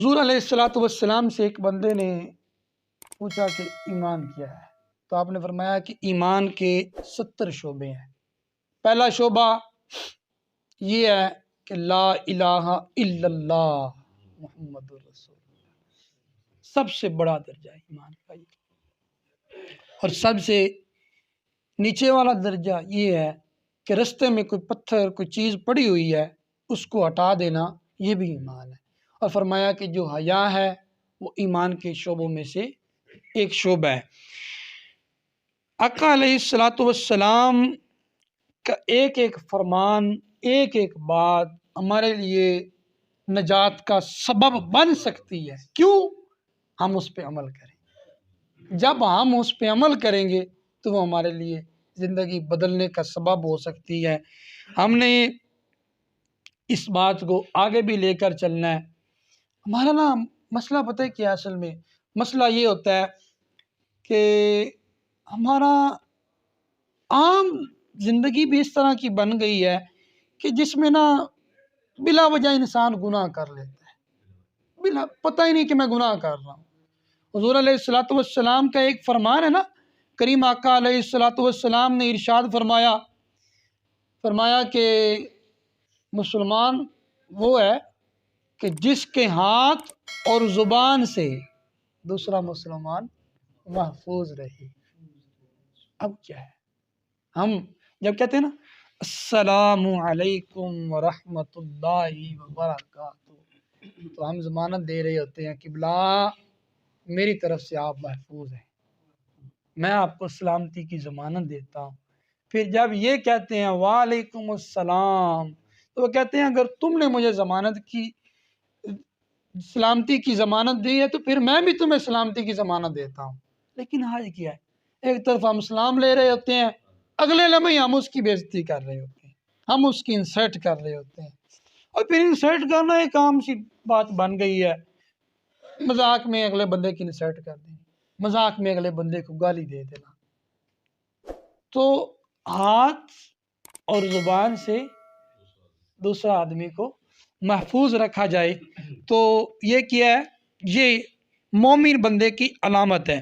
حضور علیہ الصلوۃ والسلام سے ایک بندے نے پوچھا کہ ایمان کیا ہے، تو آپ نے فرمایا کہ ایمان کے 70 شعبے ہیں۔ پہلا شعبہ یہ ہے کہ لا الہ الا اللہ محمد رسول اللہ، سب سے بڑا درجہ ایمان کا یہ، اور سب سے نیچے والا درجہ یہ ہے کہ رستے میں کوئی پتھر کوئی چیز پڑی ہوئی ہے اس کو ہٹا دینا، یہ بھی ایمان ہے۔ اور فرمایا کہ جو حیا ہے وہ ایمان کے شعبوں میں سے ایک شعبہ ہے۔ آقا علیہ الصلوۃ والسلام کا ایک ایک فرمان، ایک ایک بات ہمارے لیے نجات کا سبب بن سکتی ہے، کیوں؟ ہم اس پہ عمل کریں۔ جب ہم اس پہ عمل کریں گے تو وہ ہمارے لیے زندگی بدلنے کا سبب ہو سکتی ہے۔ ہم نے اس بات کو آگے بھی لے کر چلنا ہے۔ ہمارا نا مسئلہ پتہ ہے کیا؟ اصل میں مسئلہ یہ ہوتا ہے کہ ہمارا عام زندگی بھی اس طرح کی بن گئی ہے کہ جس میں نا بلا وجہ انسان گناہ کر لیتا ہے، بلا پتہ ہی نہیں کہ میں گناہ کر رہا ہوں۔ حضور علیہ الصلوۃ والسلام کا ایک فرمان ہے نا، کریم آقا علیہ الصلوۃ والسلام نے ارشاد فرمایا کہ مسلمان وہ ہے کہ جس کے ہاتھ اور زبان سے دوسرا مسلمان محفوظ رہے۔ اب کیا ہے؟ ہم جب کہتے ہیں نا السلام علیکم ورحمۃ اللہ وبرکاتہ، تو ہم ضمانت دے رہے ہوتے ہیں کہ بلا میری طرف سے آپ محفوظ ہیں، میں آپ کو سلامتی کی ضمانت دیتا ہوں۔ پھر جب یہ کہتے ہیں وعلیکم السلام، تو وہ کہتے ہیں اگر تم نے مجھے سلامتی کی ضمانت دی ہے تو پھر میں بھی تمہیں سلامتی کی ضمانت دیتا ہوں۔ لیکن حال کیا ہے؟ ایک طرف ہم سلام لے رہے ہوتے ہیں، اگلے لمحے ہم اس کی بے عزتی کر رہے ہوتے ہیں، ہم اس کی انسلٹ کر رہے ہوتے ہیں، اور پھر انسلٹ کرنا ایک عام سی بات بن گئی ہے۔ مذاق میں اگلے بندے کی انسلٹ کر دیں، مذاق میں اگلے بندے کو گالی دے دینا۔ تو ہاتھ اور زبان سے دوسرا آدمی کو محفوظ رکھا جائے تو یہ کیا ہے؟ یہ مومن بندے کی علامت ہے۔